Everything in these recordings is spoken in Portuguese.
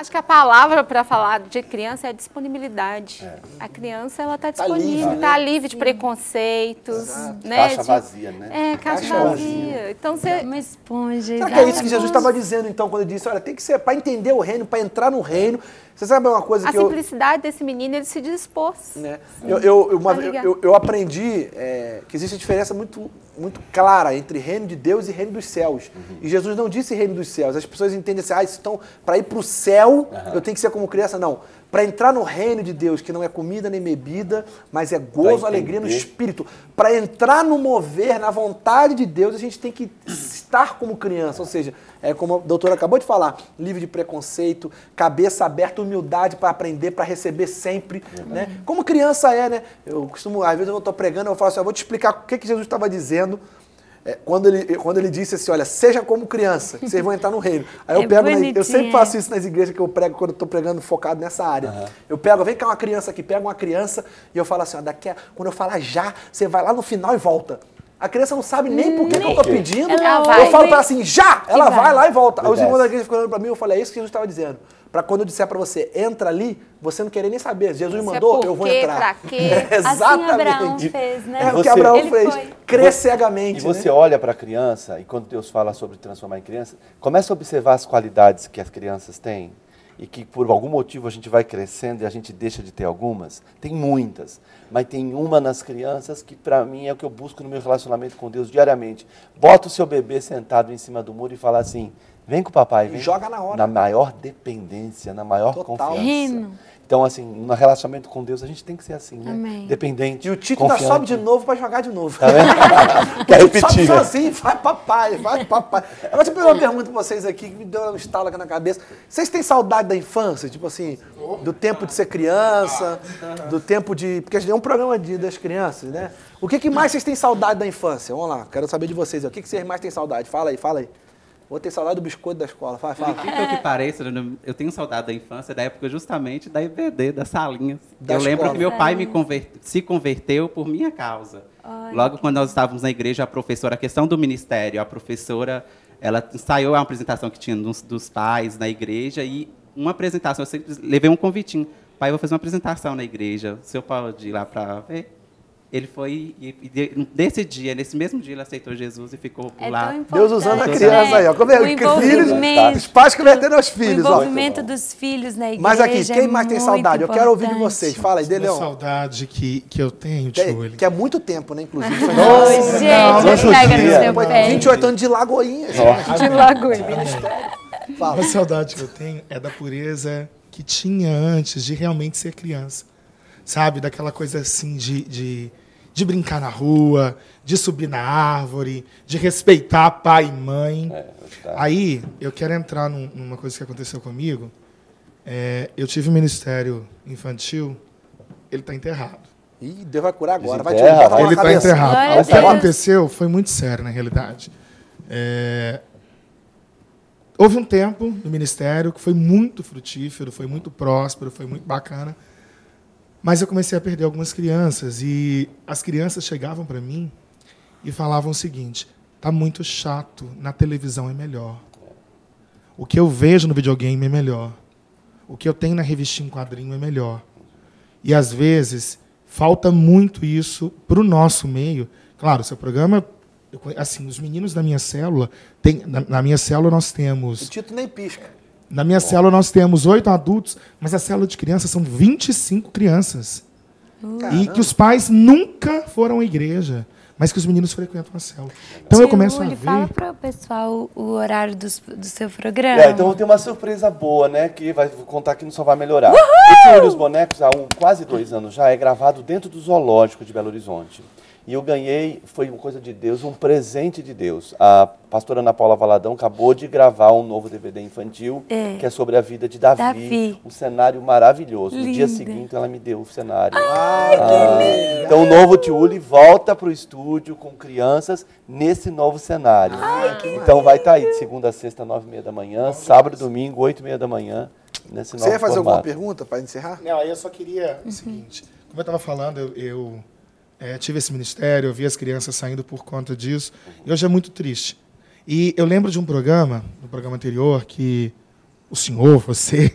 Acho que a palavra para falar de criança é disponibilidade. A criança, ela está disponível, está livre de preconceitos. Né? Caixa vazia, né? Caixa vazia. Então, você... Uma esponja. Será que é isso que Jesus estava dizendo, então, quando ele disse, olha, tem que ser para entender o reino, para entrar no reino. Você sabe uma coisa que a simplicidade desse menino, ele se dispôs. Né? Eu aprendi que existe uma diferença muito clara entre reino de Deus e reino dos céus. E Jesus não disse reino dos céus. As pessoas entendem assim, então, para ir para o céu, eu tenho que ser como criança. Não. Para entrar no reino de Deus, que não é comida nem bebida, mas é gozo, alegria no Espírito. Para entrar no mover, na vontade de Deus, a gente tem que estar como criança. Ou seja, como a doutora acabou de falar, livre de preconceito, cabeça aberta, humildade para aprender, para receber sempre. Né? Como criança né? Eu costumo, às vezes eu estou pregando, eu falo assim, eu vou te explicar o que Jesus estava dizendo. Quando ele disse assim, olha, seja como criança, que vocês vão entrar no reino. Aí eu pego, eu sempre faço isso nas igrejas que eu prego, quando eu estou pregando focado nessa área. Eu pego, vem cá uma criança aqui, pego uma criança e eu falo assim, ó, quando eu falar já, você vai lá no final e volta. A criança não sabe nem por que eu estou pedindo. Eu falo para ela assim, já! Ela vai lá e volta. Aí os irmãos da igreja ficam olhando para mim, eu falei, é isso que Jesus estava dizendo. Para quando eu disser para você, entra ali, você não querer nem saber. Jesus mandou, eu vou entrar. Pra quê? Exatamente. Assim Abraão fez, né? O que Abraão fez. Crer cegamente. E você olha para a criança, e quando Deus fala sobre transformar em criança, começa a observar as qualidades que as crianças têm, e que por algum motivo a gente vai crescendo e a gente deixa de ter algumas. Tem muitas, mas tem uma nas crianças que para mim é o que eu busco no meu relacionamento com Deus diariamente. Bota o seu bebê sentado em cima do muro e fala assim, vem com o papai, vem. Joga na hora. Na maior dependência, na maior confiança. Reino. Então, assim, no relacionamento com Deus, a gente tem que ser assim, né? Amém. Dependente, E o Tito ainda sobe de novo para jogar de novo. Tá vendo? Quer repetir, sobe sozinho, vai papai. Agora deixa eu pegar uma pergunta para vocês aqui, que me deu um estalo aqui na cabeça. Vocês têm saudade da infância? Tipo assim, do tempo de ser criança, do tempo de... Porque a gente é um programa das crianças, né? O que mais vocês têm saudade da infância? Vamos lá, quero saber de vocês. O que vocês mais têm saudade? Fala aí. Vou ter saudade do biscoito da escola. Fala. Por incrível que pareça, eu tenho saudade da infância, da época justamente da IBD, das salinhas. Eu lembro que meu pai se converteu por minha causa. Logo quando nós estávamos na igreja, a questão do ministério, a professora, ela ensaiou a apresentação que tinha dos pais na igreja e uma apresentação, eu sempre levei um convitinho. Pai, eu vou fazer uma apresentação na igreja, o senhor pode ir lá para ver? Ele foi, nesse mesmo dia, ele aceitou Jesus e ficou por lá. Deus usando a criança aí, ó. Como os pais convertendo aos filhos, ó. O envolvimento dos filhos na igreja. Mas aqui, quem mais tem saudade? Eu quero ouvir de vocês. Fala aí, Deleon. A saudade que eu tenho, tio. Que é muito tempo, né, inclusive. Gente, pega no seu pé. 28 anos de Lagoinha. De Lagoinha. A saudade que eu tenho é da pureza que tinha antes de realmente ser criança. Sabe? Daquela coisa assim de brincar na rua, de subir na árvore, de respeitar pai e mãe. Aí, eu quero entrar numa coisa que aconteceu comigo. Eu tive um ministério infantil, ele está enterrado. Ih, Deus vai curar agora. Vai ele está enterrado. O que aconteceu foi muito sério, na realidade. Houve um tempo no ministério que foi muito frutífero, foi muito próspero, foi muito bacana. Mas eu comecei a perder algumas crianças e as crianças chegavam para mim e falavam o seguinte, tá muito chato, na televisão é melhor. O que eu vejo no videogame é melhor. O que eu tenho na revistinha em quadrinho é melhor. E, às vezes, falta muito isso para o nosso meio. Claro, o seu programa... Assim, os meninos da minha célula... Na minha célula nós temos... O Tito nem pisca. Na minha célula nós temos 8 adultos, mas a célula de crianças são 25 crianças. E que os pais nunca foram à igreja, mas que os meninos frequentam a célula. Então eu começo a ver... Fala para o pessoal o horário do seu programa. Então tem uma surpresa boa, né? Que vou contar que não só vai melhorar. Esse Olho dos Bonecos, há quase 2 anos já, é gravado dentro do Zoológico de Belo Horizonte. E eu ganhei, foi uma coisa de Deus, um presente de Deus. A pastora Ana Paula Valadão acabou de gravar um novo DVD infantil, que é sobre a vida de Davi. Um cenário maravilhoso. No dia seguinte, ela me deu o cenário. Então, o novo Tiuli volta para o estúdio com crianças nesse novo cenário. Então, vai estar aí de segunda a sexta, 9h30 da manhã, sábado e domingo, 8h30 da manhã, nesse novo Você ia fazer formato. Alguma pergunta para encerrar? Não, aí eu só queria o seguinte. Como eu estava falando, eu tive esse ministério, eu vi as crianças saindo por conta disso, e hoje é muito triste. E eu lembro de um programa, no programa anterior, que o senhor, você,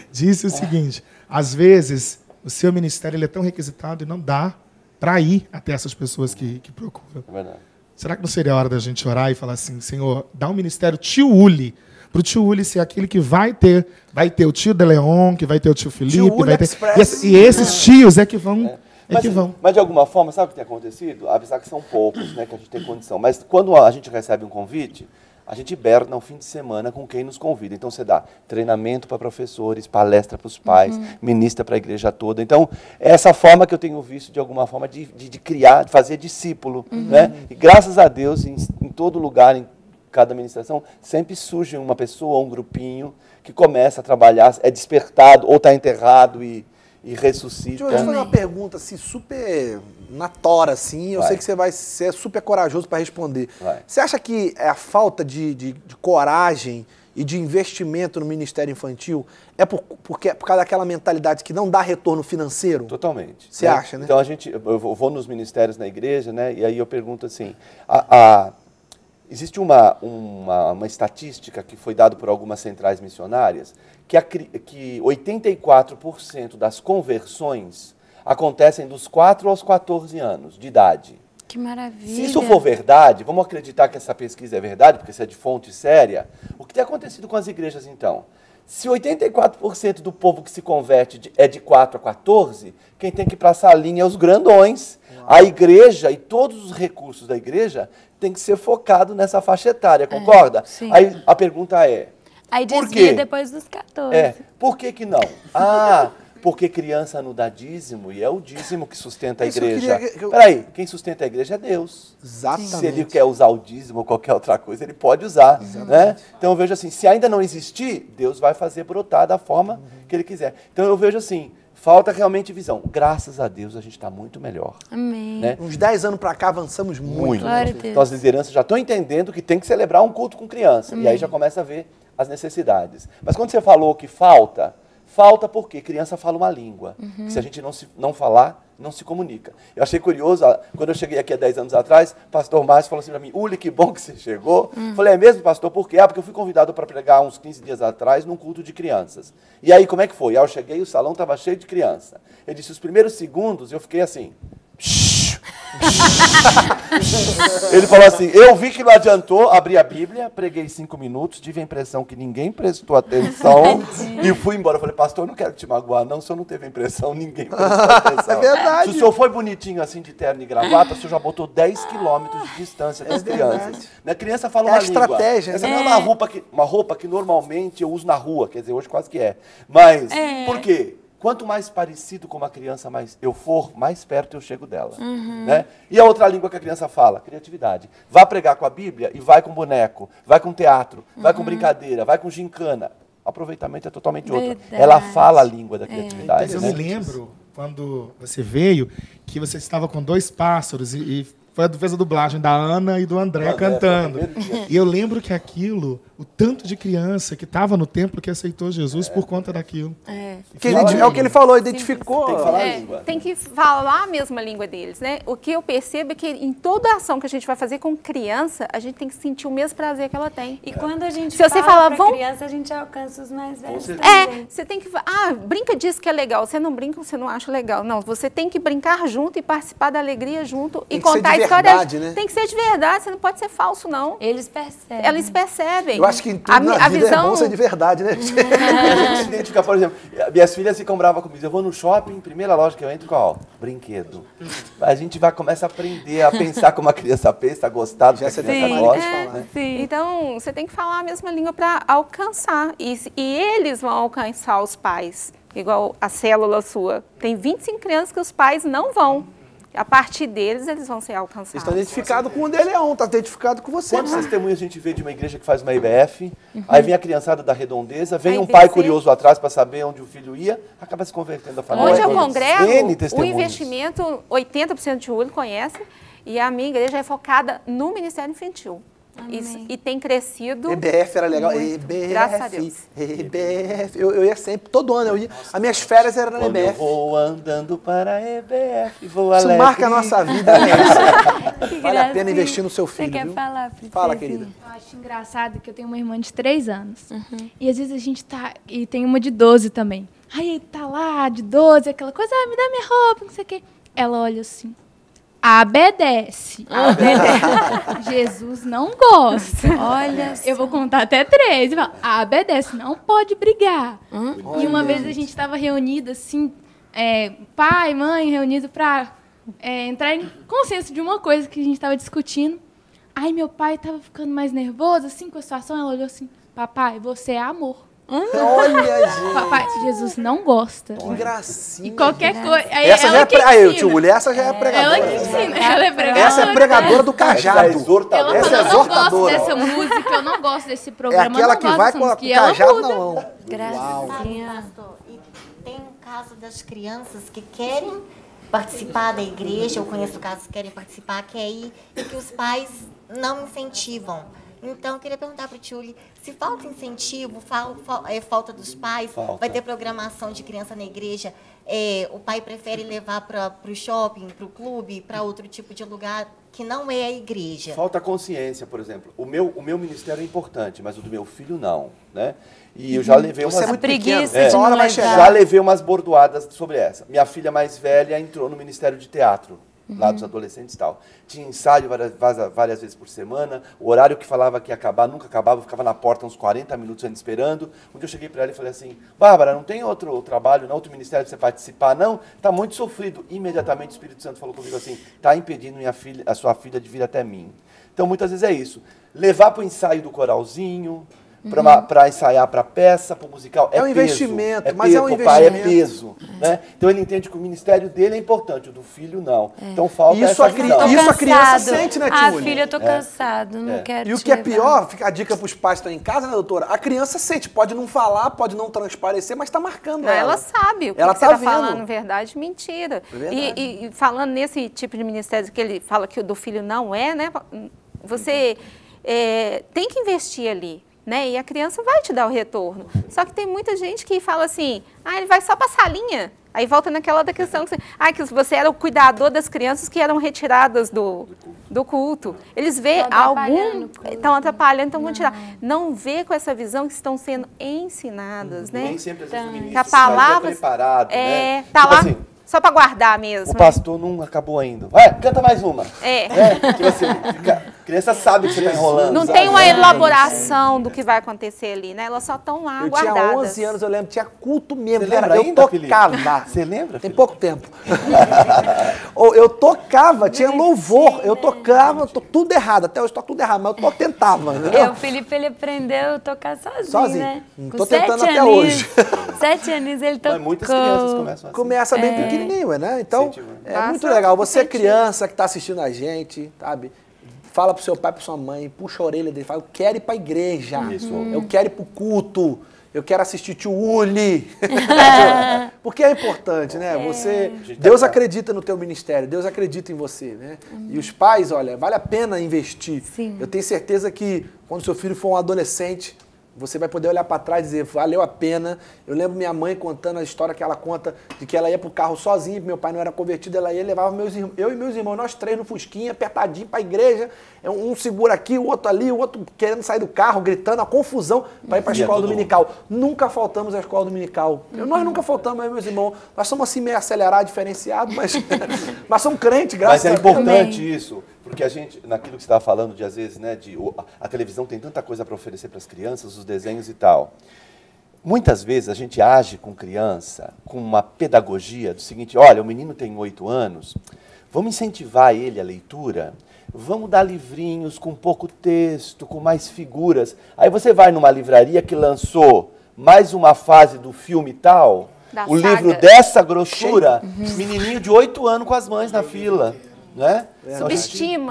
disse o seguinte, às vezes o seu ministério ele é tão requisitado e não dá para ir até essas pessoas que procuram. É verdade. Será que não seria a hora da gente orar e falar assim, Senhor, dá um ministério tio Uli, para o tio Uli ser aquele que vai ter o tio de Leon, que vai ter o tio Felipe, vai ter... E esses tios é que vão... Mas de alguma forma, sabe o que tem acontecido? Apesar que são poucos, né, que a gente tem condição. Mas quando a gente recebe um convite, a gente berna um fim de semana com quem nos convida. Então você dá treinamento para professores, palestra para os pais, ministra para a igreja toda. Então, é essa forma que eu tenho visto, de alguma forma, de criar, de fazer discípulo. Né? E graças a Deus, em todo lugar, em cada administração, sempre surge uma pessoa, um grupinho, que começa a trabalhar, é despertado ou está enterrado e ressuscita. Deixa eu fazer uma pergunta assim, super na tora, assim. Eu sei que você vai ser super corajoso para responder. Você acha que a falta de coragem e de investimento no Ministério Infantil é por causa daquela mentalidade que não dá retorno financeiro? Totalmente. Você acha, né? Então, eu vou nos ministérios na igreja, né? E aí eu pergunto assim, existe uma estatística que foi dada por algumas centrais missionárias que 84% das conversões acontecem dos 4 aos 14 anos de idade. Que maravilha. Se isso for verdade, vamos acreditar que essa pesquisa é verdade, porque isso é de fonte séria, o que tem acontecido com as igrejas então? Se 84% do povo que se converte é de 4 a 14, quem tem que ir para a salinha é os grandões. A igreja e todos os recursos da igreja tem que ser focado nessa faixa etária, concorda? Sim. Aí a pergunta é, aí por desvia quê? depois dos 14. Por que não? Porque criança não dá dízimo e é o dízimo que sustenta a igreja. Peraí, quem sustenta a igreja é Deus. Exatamente. Se ele quer usar o dízimo ou qualquer outra coisa, ele pode usar. Né? Então eu vejo assim, se ainda não existir, Deus vai fazer brotar da forma que ele quiser. Então eu vejo assim, falta realmente visão. Graças a Deus a gente está muito melhor. Amém. Né? Uns 10 anos para cá avançamos muito. Glória a Deus. Então as lideranças já estão entendendo que tem que celebrar um culto com criança. E aí já começa a ver as necessidades. Mas quando você falou que falta porque criança fala uma língua. Que se a gente não falar, não se comunica. Eu achei curioso, quando eu cheguei aqui há 10 anos atrás, o pastor Márcio falou assim para mim, Uli, que bom que você chegou. Falei, é mesmo, pastor? Por quê? Porque eu fui convidado para pregar uns 15 dias atrás num culto de crianças. E aí, como é que foi? Eu cheguei, o salão estava cheio de criança. Ele disse, os primeiros segundos, eu fiquei assim... Ele falou assim, eu vi que não adiantou, abri a Bíblia, preguei 5 minutos, tive a impressão que ninguém prestou atenção e fui embora. Eu falei, pastor, eu não quero te magoar, não, o senhor não teve a impressão, ninguém prestou atenção. É verdade. Se o senhor foi bonitinho assim, de terno e gravata, o senhor já botou 10 quilômetros de distância das crianças. A criança fala uma língua. Estratégia. Essa não é uma roupa que normalmente eu uso na rua, quer dizer, hoje quase que é. Mas, por quê? Quanto mais parecido com uma criança eu for, mais perto eu chego dela. Né? E a outra língua que a criança fala? Criatividade. Vá pregar com a Bíblia e vai com boneco, vai com teatro, vai com brincadeira, vai com gincana. O aproveitamento é totalmente outro. Ela fala a língua da criatividade. Mas eu me lembro, quando você veio, que você estava com 2 pássaros e fez a dublagem da Ana e do André cantando. E eu lembro que aquilo, o tanto de criança que estava no templo que aceitou Jesus por conta daquilo. É o que ele falou, identificou. Tem que falar a língua. Tem que falar a mesma língua deles, né? O que eu percebo é que em toda ação que a gente vai fazer com criança, a gente tem que sentir o mesmo prazer que ela tem. E quando a gente fala pra criança, a gente alcança os mais velhos também. Você tem que... brinca disso que é legal. Você não brinca, você não acha legal. Não, você tem que brincar junto e participar da alegria junto e contar a história. Né? Tem que ser de verdade, você não pode ser falso, não. Eles percebem. Eles percebem. Eu acho que em tudo na vida é bom ser de verdade, né? A gente se identifica, por exemplo, minhas filhas ficam bravas comigo. Eu vou no shopping, primeira loja que eu entro, qual? Brinquedo. A gente começa a aprender a pensar como a criança pensa, a gostar do que a criança gosta. Então, você tem que falar a mesma língua para alcançar. E eles vão alcançar os pais. Igual a célula sua. Tem 25 crianças que os pais não vão. A partir deles, eles vão ser alcançados. Eles estão identificados com o De Leon, está identificado com você. Quantos testemunhos a gente vê de uma igreja que faz uma IBF, aí vem a criançada da Redondeza, vem um pai curioso atrás para saber onde o filho ia, acaba se convertendo a família. Onde eu congrego, o investimento, 80% de Uli conhece, e a minha igreja é focada no Ministério Infantil. E tem crescido. EBF era legal. Muito, EBF, graças a Deus. EBF. Eu ia sempre, todo ano eu ia. As minhas férias eram na Quando EBF. eu vou andando para a EBF, vou Isso alegre. marca a nossa vida, né? Vale a pena investir no seu filho, Você quer viu? falar, Princesa? Fala, querida. Eu acho engraçado que eu tenho uma irmã de 3 anos. E às vezes a gente tá... E tem uma de 12 também. Aí tá lá, de 12, aquela coisa, me dá minha roupa, não sei o quê. Ela olha assim, obedece. Jesus não gosta. Olha Eu vou contar até 3. E fala, obedece, não pode brigar. E uma vez a gente estava reunida, assim, pai, mãe, reunido para entrar em consenso de uma coisa que a gente estava discutindo. Aí meu pai estava ficando mais nervoso, assim, com a situação. Ela olhou assim, papai, você é amor. Olha, gente. Papai, Jesus não gosta. Que gracinha. E qualquer coisa. Aí Essa já ela é que Aí, ensina. tio Mulher, essa já é pregadora. Ela que ensina. Ela é pregadora. Essa é pregadora do Essa é cajado. exortadora. Ela Essa falou, é eu não gosto exortadora. dessa música, eu não gosto desse É programa, aquela eu que não vai gosto com dessa o música. E ela cajado muda. na mão. Gracinha. Pastor, e tem um caso das crianças que querem participar da igreja, eu conheço casos que querem participar, que é aí e que os pais não incentivam. Então, eu queria perguntar para o Tchuli, se falta incentivo, falta dos pais, Falta. vai ter programação de criança na igreja, o pai prefere levar para o shopping, para o clube, para outro tipo de lugar que não é a igreja. Falta consciência, por exemplo. O meu ministério é importante, mas o do meu filho não, né? E eu já levei Você é umas... muito preguiça pequeno. de Essa hora não vai levar. chegar. Já levei umas bordoadas sobre essa. Minha filha mais velha entrou no Ministério de Teatro, lá dos adolescentes e tal. Tinha ensaio várias vezes por semana, o horário que falava que ia acabar, nunca acabava, eu ficava na porta uns 40 minutos ainda esperando. Um dia eu cheguei para ela e falei assim, Bárbara, não tem outro trabalho, não, outro ministério para você participar, não? Está muito sofrido. Imediatamente o Espírito Santo falou comigo assim, está impedindo a sua filha de vir até mim. Então, muitas vezes é isso. Levar para o ensaio do coralzinho, para ensaiar para peça, para o musical. É um peso, investimento, mas é um peso, pai, investimento. é peso. Né? Então ele entende que o ministério dele é importante, o do filho não. Então falta Isso essa visão. Isso a criança Cansado. sente, né, Ah, Tchuli? filha, eu tô cansado, não quero E o te que é levar. pior, fica a dica para os pais que estão em casa, né, doutora? A criança sente, pode não falar, pode não transparecer, mas está marcando ela. Ela sabe o que, Ela que tá você está vendo. falando, verdade, mentira. É verdade. E falando nesse tipo de ministério que ele fala que o do filho não é, né? Você tem que investir ali. Né? E a criança vai te dar o retorno. Só que tem muita gente que fala assim, ele vai só para a salinha. Aí volta naquela da questão que você era o cuidador das crianças que eram retiradas do culto. Eles vê estão atrapalhando, então vão tirar. Não vê com essa visão que estão sendo ensinadas, né? Nem sempre às vezes o ministro Que a palavra está preparado, né? tá Tipo lá assim, só para guardar mesmo. o pastor não acabou ainda. Vai, canta mais uma. Tipo assim, a criança sabe que você está enrolando. Não sabe? tem uma elaboração do que vai acontecer ali, né? Elas só estão lá Eu guardadas. tinha 11 anos, eu lembro, tinha culto mesmo. Você lembra Cara, eu ainda, Felipe? tocava. Você lembra, Tem Felipe? pouco tempo. Eu tocava, tinha louvor, eu tocava, tudo errado, até hoje tá tudo errado, mas eu tentava. Entendeu? O Felipe, ele aprendeu a tocar sozinho, Sozinho. né? Não Com tô tentando 7 até hoje. 7 aninhos ele tocou. Mas muitas crianças começam assim. Começa bem pequenininho, né? Então, Incentivando. é muito legal. Você, criança que está assistindo a gente, sabe? Fala pro seu pai, pra sua mãe, puxa a orelha dele, fala, eu quero ir pra igreja. Isso. Eu quero ir pro culto. Eu quero assistir Tio Uli. Porque é importante, né? Deus acredita no teu ministério, Deus acredita em você, né? E os pais, olha, vale a pena investir. Sim. Eu tenho certeza que quando seu filho for um adolescente, você vai poder olhar para trás e dizer, valeu a pena. Eu lembro minha mãe contando a história que ela conta de que ela ia pro carro sozinha, meu pai não era convertido, ela ia, levava eu e meus irmãos, nós 3 no fusquinha, apertadinho para a igreja, um segura aqui, o outro ali, o outro querendo sair do carro, gritando, a confusão para ir para a escola dominical. Nunca faltamos à escola dominical. Nós nunca faltamos, eu e meus irmãos. Nós somos assim meio acelerados, diferenciados, mas somos crentes, graças a Mas é Deus. importante isso, porque a gente, naquilo que você estava falando, de às vezes, né, a televisão tem tanta coisa para oferecer para as crianças, os desenhos e tal. Muitas vezes a gente age com criança com uma pedagogia do seguinte, olha, o menino tem 8 anos, vamos incentivar ele à leitura, vamos dar livrinhos com pouco texto, com mais figuras. Aí você vai numa livraria que lançou mais uma fase do filme tal, Da o saga. livro dessa grossura, menininho de 8 anos com as mães na fila. né?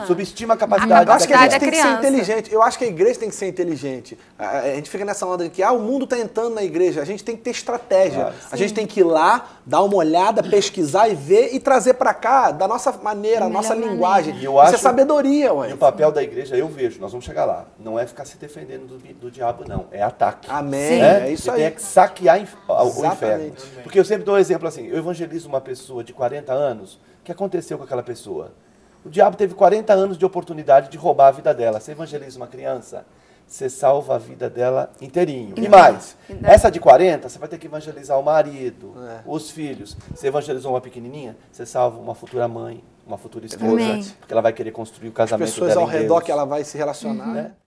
Subestima a capacidade Eu acho que a gente tem criança. que ser inteligente. Eu acho que a igreja tem que ser inteligente. A gente fica nessa onda de que o mundo está entrando na igreja. A gente tem que ter estratégia. Claro. A gente tem que ir lá, dar uma olhada, pesquisar e ver e trazer para cá da nossa maneira, a nossa linguagem. Isso é sabedoria, ué. E o papel da igreja, eu vejo, nós vamos chegar lá. Não é ficar se defendendo do diabo, não. É ataque. Amém. É isso aí. Tem que saquear o inferno. Porque eu sempre dou um exemplo assim, eu evangelizo uma pessoa de 40 anos, o que aconteceu com aquela pessoa? O diabo teve 40 anos de oportunidade de roubar a vida dela. Você evangeliza uma criança, você salva a vida dela inteirinho. E mais, essa de 40, você vai ter que evangelizar o marido, os filhos. Você evangelizou uma pequenininha, você salva uma futura mãe, uma futura esposa, porque ela vai querer construir o casamento dela. As pessoas ao redor que ela vai se relacionar. Né?